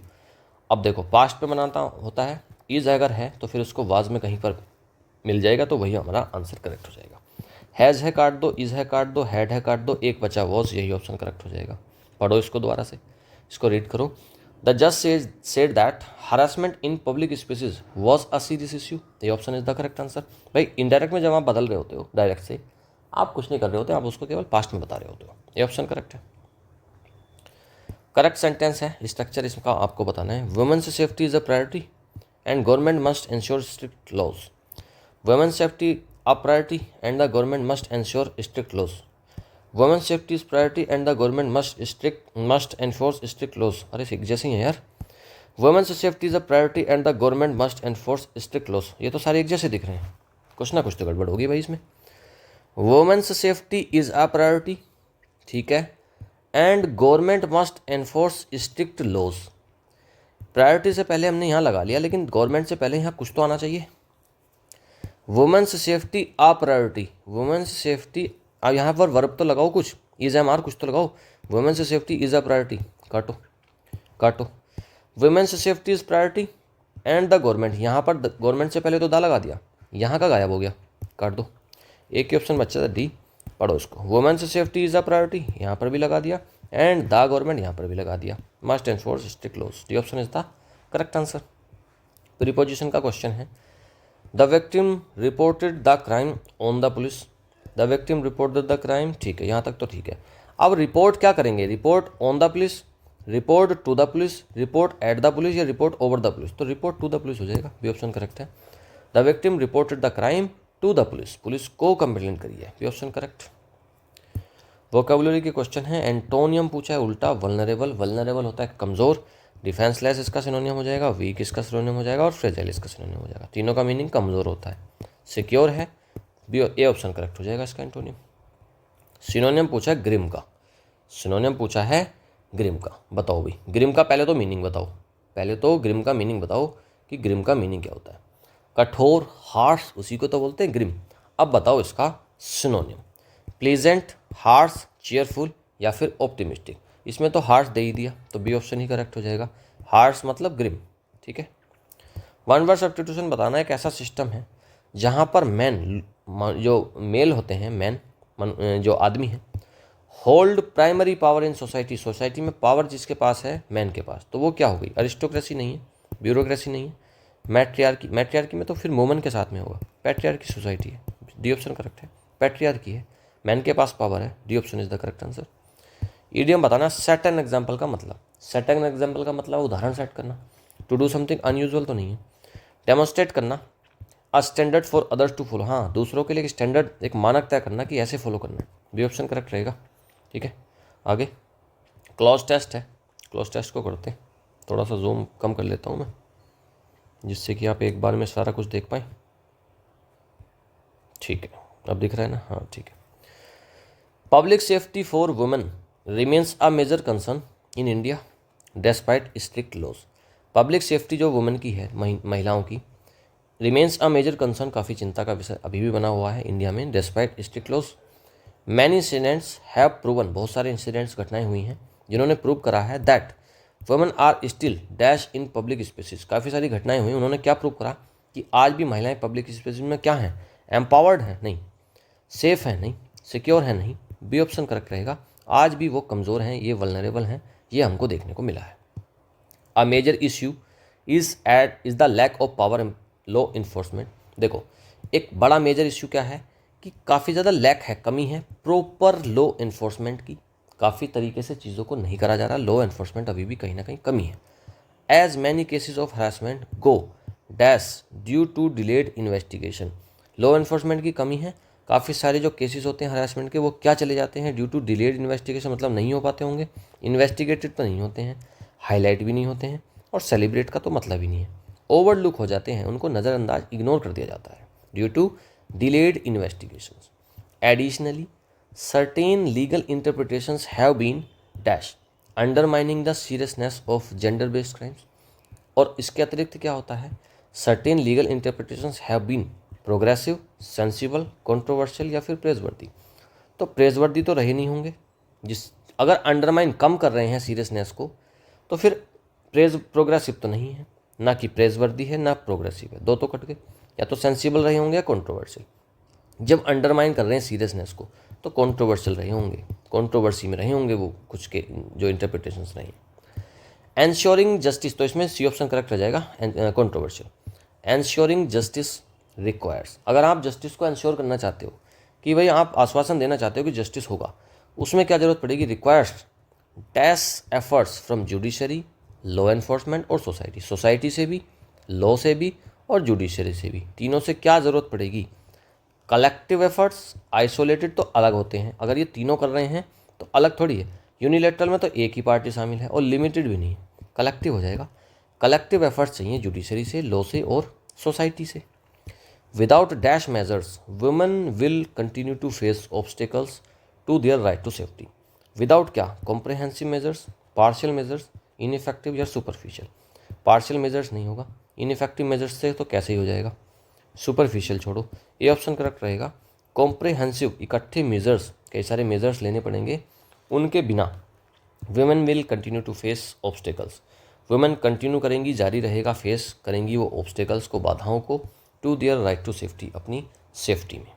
[SPEAKER 1] अब देखो past पे बनाता होता है, इज अगर है तो फिर उसको वाज में कहीं पर मिल जाएगा तो वही हमारा आंसर करेक्ट हो जाएगा। हैज़ है काट दो, इज है काट दो, हैड है काट दो, एक बचा वॉज, यही ऑप्शन करेक्ट हो जाएगा। पढ़ो इसको दोबारा से, इसको रीड करो। द जज said that harassment in public spaces was a serious issue, ये option is the correct answer. भाई इनडायरेक्ट में जब आप बदल रहे होते हो डायरेक्ट से, आप कुछ नहीं कर रहे होते, आप उसको केवल पास्ट में बता रहे होते हो, ये ऑप्शन करेक्ट है। करेक्ट सेंटेंस है, स्ट्रक्चर इसका आपको बताना है। Women's safety is a priority and government must ensure strict laws. Women's safety a priority and the government must ensure strict laws. Women's safety is priority and the government must enforce strict laws. अरे एक जैसे ही है यार, women's safety is a priority and the government must enforce strict laws, ये तो सारे एक जैसे दिख रहे हैं, कुछ ना कुछ तो गड़बड़ होगी भाई इसमें। Women's safety is a priority, ठीक है, and government must enforce strict laws. Priority से पहले हमने यहाँ लगा लिया, लेकिन गवर्नमेंट से पहले यहाँ कुछ तो आना चाहिए। Women's safety a priority, women's safety, अब यहाँ पर वर्ब तो लगाओ कुछ, इज एम आर कुछ तो लगाओ। Women's safety is a priority, काटो काटो। Women's safety is priority and the government, यहाँ पर गवर्नमेंट से पहले तो दा लगा दिया, यहाँ का गायब हो गया, काट दो, एक ही ऑप्शन बचा था डी। पढ़ो इसको, women's safety is a priority यहाँ पर भी लगा दिया, एंड द गवर्नमेंट यहाँ पर भी लगा दिया, must enforce strict laws, D option is the correct answer. Preposition का क्वेश्चन है। The victim reported the crime on the police. The victim reported the crime, ठीक है, यहाँ तक तो ठीक है। अब रिपोर्ट क्या करेंगे, report on the police, report to the police, report at the police, या रिपोर्ट ओवर द पुलिस, तो रिपोर्ट टू द पुलिस हो जाएगा, बी ऑप्शन करेक्ट है। The victim reported the crime to the police, police को complaint करी है, B option correct. Vocabulary के question है। एंटोनियम पूछा है उल्टा, वल्नरेबल, वल्नरेबल होता है कमज़ोर, डिफेंसलेस इसका सिनोनियम हो जाएगा, वीक इसका सिनोनियम हो जाएगा, और फ्रेजाइल इसका सिनोनियम हो जाएगा। तीनों का मीनिंग कमज़ोर होता है। सिक्योर है, बी, ए ऑप्शन करेक्ट हो जाएगा इसका एंटोनियम। सिनोनियम पूछा है ग्रिम का, सिनोनियम पूछा है ग्रिम का, बताओ भाई ग्रिम का, पहले तो मीनिंग बताओ, पहले तो ग्रिम का मीनिंग बताओ कि ग्रिम का मीनिंग क्या होता है। कठोर, हार्श, उसी को तो बोलते हैं ग्रिम। अब बताओ इसका सिनोनियम। प्लीजेंट, हार्श, चीयरफुल, या फिर ऑप्टिमिस्टिक। इसमें तो हार्श दे ही दिया, तो बी ऑप्शन ही करेक्ट हो जाएगा। हार्श मतलब ग्रिम, ठीक है। वन वर्ड सब्स्टिट्यूशन बताना एक ऐसा सिस्टम है जहाँ पर मैन, जो मेल होते हैं, मैन जो आदमी है, hold primary power in society, society में पावर जिसके पास है मैन के पास, तो वो क्या हो गई, अरिस्टोक्रेसी नहीं है, ब्यूरोक्रेसी नहीं है, मैट्रियार्की, मैट्रियार्की में तो फिर वुमन के साथ में होगा, पैट्रियार्की सोसाइटी है, डी ऑप्शन करेक्ट है। पैट्रियार्की है, मैन के पास पावर है, D option is the correct answer. Idiom बताना सेट एन एग्जाम्पल का मतलब, सेट एन एग्जाम्पल का मतलब उदाहरण सेट करना, टू डू समथिंग अनयूजुअल तो नहीं है। डेमोन्स्ट्रेट करना, a standard for others to follow, हाँ दूसरों के लिए एक स्टैंडर्ड, एक मानक तय करना कि ऐसे फॉलो करना है, बी ऑप्शन करेक्ट रहेगा, ठीक है। आगे क्लॉज टेस्ट है, क्लॉज टेस्ट को करते हैं, थोड़ा सा जूम कम कर लेता हूँ मैं, जिससे कि आप एक बार में सारा कुछ देख पाएँ, ठीक है, अब दिख रहा है ना, हाँ ठीक है। Public safety for women remains a major concern in India despite strict laws. Public safety जो वुमेन की है, महिलाओं की, रिमेन्स अ मेजर कंसर्न, काफ़ी चिंता का विषय अभी भी बना हुआ है इंडिया में। Despite strict laws, many incidents have proven, बहुत सारे इंसिडेंट्स घटनाएं हुई हैं जिन्होंने प्रूव करा है that women are still dash in public spaces, काफ़ी सारी घटनाएं हुई, उन्होंने क्या प्रूव करा कि आज भी महिलाएं पब्लिक स्पेसिस में क्या हैं, एम्पावर्ड हैं नहीं, सेफ है नहीं, सिक्योर है नहीं, बी ऑप्शन करेक्ट रहेगा। आज भी वो कमज़ोर हैं, ये वल्नरेबल हैं, ये हमको देखने को मिला है। A major issue is the lack of power in law enforcement. देखो, एक बड़ा मेजर इश्यू क्या है कि काफ़ी ज़्यादा लैक है, कमी है प्रॉपर लॉ इन्फोर्समेंट की, काफ़ी तरीके से चीज़ों को नहीं करा जा रहा, लॉ इन्फोर्समेंट अभी भी कहीं ना कहीं कमी है। As many cases of harassment go dash due to delayed investigation, law enforcement की कमी है, काफ़ी सारे जो केसेस होते हैं हरासमेंट के वो क्या चले जाते हैं, ड्यू टू डिलेड इन्वेस्टिगेशन, मतलब नहीं हो पाते होंगे, इन्वेस्टिगेटेड तो नहीं होते हैं, हाईलाइट भी नहीं होते हैं, और सेलिब्रेट का तो मतलब ही नहीं है, ओवरलुक हो जाते हैं, उनको नज़रअंदाज इग्नोर कर दिया जाता है due to delayed investigations. Additionally certain legal interpretations have been dash undermining the seriousness of gender based crimes, और इसके अतिरिक्त क्या होता है, certain legal interpretations have been progressive, sensible, controversial या फिर प्रेजवर्दी। तो प्रेजवर्दी तो रहे नहीं होंगे, जिस अगर अंडरमाइन कम कर रहे हैं सीरियसनेस को, तो फिर प्रोग्रेसिव तो नहीं है, ना कि प्रेजवर्दी है ना प्रोग्रेसिव है, दो तो कट गए, या तो सेंसिबल रहे होंगे या कंट्रोवर्शियल। जब अंडरमाइन कर रहे हैं सीरियसनेस को तो कंट्रोवर्शियल रहे होंगे, कंट्रोवर्सी में रहे होंगे वो कुछ के जो इंटरप्रिटेशंस रहे हैं। एंश्योरिंग जस्टिस, तो इसमें सी ऑप्शन करेक्ट रह जाएगा, कंट्रोवर्शियल। एंश्योरिंग जस्टिस रिक्वायर्स, अगर आप जस्टिस को एंश्योर करना चाहते हो कि भाई आप आश्वासन देना चाहते हो कि जस्टिस होगा, उसमें क्या जरूरत पड़ेगी, requires dash efforts from judiciary, law enforcement और सोसाइटी, सोसाइटी से भी, लॉ से भी और जुडिशरी से भी, तीनों से क्या ज़रूरत पड़ेगी, कलेक्टिव एफर्ट्स। आइसोलेटेड तो अलग होते हैं, अगर ये तीनों कर रहे हैं तो अलग थोड़ी है, यूनिलेटरल में तो एक ही पार्टी शामिल है और लिमिटेड भी नहीं है, कलेक्टिव हो जाएगा। कलेक्टिव एफर्ट्स चाहिए जुडिशरी से, लॉ से और सोसाइटी से। Without dash measures women will continue to face obstacles to their right to safety. Without क्या, comprehensive measures, partial measures, ineffective या सुपरफिशियल। पार्शियल मेजर्स नहीं होगा, इनइफेक्टिव मेजर्स से तो कैसे ही हो जाएगा, सुपरफिशियल छोड़ो, ये ऑप्शन करेक्ट रहेगा। कॉम्प्रहेंसिव, इकट्ठे मेजर्स, कई सारे मेजर्स लेने पड़ेंगे, उनके बिना women will continue to face obstacles, women continue करेंगी, जारी रहेगा, फेस करेंगी वो ऑब्स्टिकल्स को, बाधाओं को, to their right to safety, अपनी सेफ्टी में।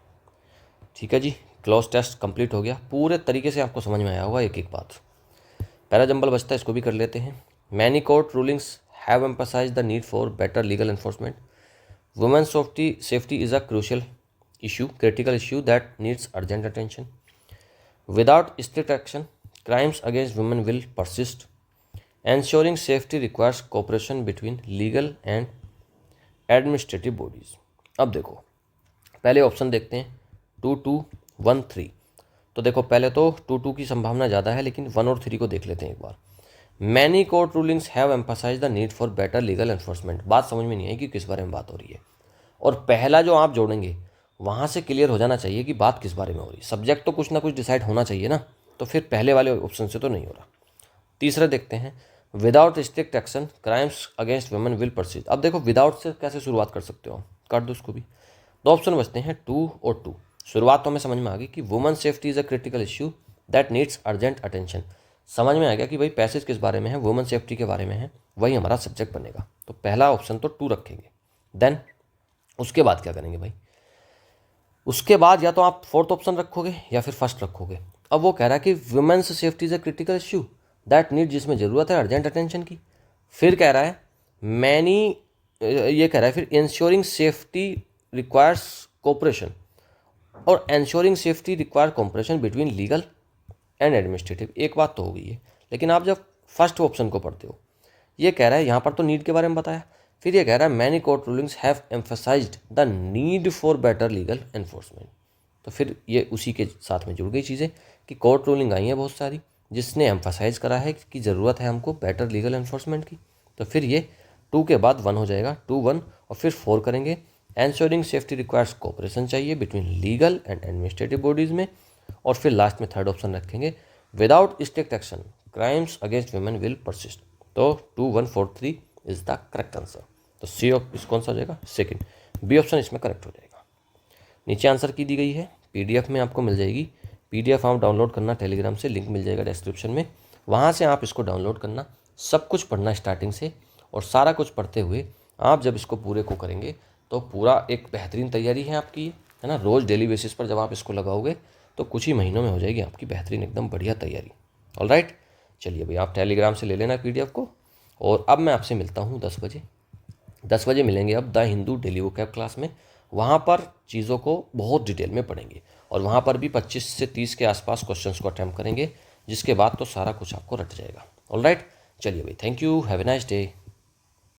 [SPEAKER 1] ठीक है जी, क्लॉज टेस्ट कंप्लीट हो गया, पूरे तरीके से आपको समझ में आया होगा एक एक बात। पहला जंबल बचता है, इसको भी कर लेते हैं। Many court rulings have emphasised the need for better legal enforcement. Women's safety is a crucial issue, critical issue that needs urgent attention. Without strict action, crimes against women will persist. Ensuring safety requires cooperation between legal and administrative bodies. अब देखो, पहले option देखते हैं 2, 2, 1, 3। तो देखो पहले तो 2, 2 की संभावना ज़्यादा है, लेकिन 1 और 3 को देख लेते हैं एक बार। Many court rulings have emphasise the need for better legal enforcement, बात समझ में नहीं आई कि किस बारे में बात हो रही है, और पहला जो आप जोड़ेंगे वहाँ से क्लियर हो जाना चाहिए कि बात किस बारे में हो रही है, सब्जेक्ट तो कुछ ना कुछ डिसाइड होना चाहिए ना, तो फिर पहले वाले ऑप्शन से तो नहीं हो रहा। तीसरा देखते हैं, without strict action crimes against women will persist. अब देखो विदाउट से कैसे शुरुआत कर सकते हो, काट दो उसको भी। दो ऑप्शन बचते हैं 2 और 2। शुरुआत तो हमें समझ में आ गई कि women safety is a critical issue that needs urgent attention, समझ में आ गया कि भाई पैसेज किस बारे में है, वुमेन सेफ्टी के बारे में है, वही हमारा सब्जेक्ट बनेगा, तो पहला ऑप्शन तो 2 रखेंगे। देन उसके बाद क्या करेंगे भाई, उसके बाद या तो आप फोर्थ ऑप्शन रखोगे या फिर फर्स्ट रखोगे। अब वो कह रहा है कि women's safety is a critical issue that need, जिसमें ज़रूरत है अर्जेंट अटेंशन की। फिर कह रहा है मैनी, ये कह रहा है फिर इंश्योरिंग सेफ्टी रिक्वायर्स कोऑपरेशन, और ensuring safety require cooperation between legal and administrative. एक बात तो हो गई है, लेकिन आप जब फर्स्ट ऑप्शन को पढ़ते हो, ये कह रहा है यहाँ पर तो नीड के बारे में बताया, फिर ये कह रहा है many court rulings have emphasised the need for better legal enforcement. तो फिर ये उसी के साथ में जुड़ गई चीज़ें कि कोर्ट रूलिंग आई है बहुत सारी जिसने एम्फसाइज करा है कि ज़रूरत है हमको बेटर लीगल एनफोर्समेंट की। तो फिर ये 2 के बाद 1 हो जाएगा, 2, 1 और फिर 4 करेंगे। एंश्योरिंग सेफ्टी रिक्वायर्स कोऑपरेशन चाहिए between legal and administrative bodies में, और फिर लास्ट में थर्ड ऑप्शन रखेंगे without strict action crimes against women will persist. तो 2, 1, 4, 3 इज द करेक्ट आंसर। तो सी ऑफ इस कौन सा हो जाएगा, सेकंड। बी ऑप्शन इसमें करेक्ट हो जाएगा। नीचे आंसर की दी गई है, PDF में आपको मिल जाएगी। PDF आप डाउनलोड करना टेलीग्राम से, लिंक मिल जाएगा डिस्क्रिप्शन में, वहाँ से आप इसको डाउनलोड करना, सब कुछ पढ़ना स्टार्टिंग से, और सारा कुछ पढ़ते हुए आप जब इसको पूरे को करेंगे तो पूरा एक बेहतरीन तैयारी है आपकी, है ना। रोज़ डेली बेसिस पर जब आप इसको लगाओगे तो कुछ ही महीनों में हो जाएगी आपकी बेहतरीन एकदम बढ़िया तैयारी। ऑलराइट, चलिए भाई आप टेलीग्राम से ले लेना PDF को। और अब मैं आपसे मिलता हूँ 10 बजे। 10 बजे मिलेंगे अब the Hindu daily vocab class में। वहाँ पर चीज़ों को बहुत डिटेल में पढ़ेंगे और वहाँ पर भी 25 से 30 के आसपास क्वेश्चंस को अटैम्प्ट करेंगे, जिसके बाद तो सारा कुछ आपको रट जाएगा। ऑलराइट, चलिए भाई, thank you, have a nice day.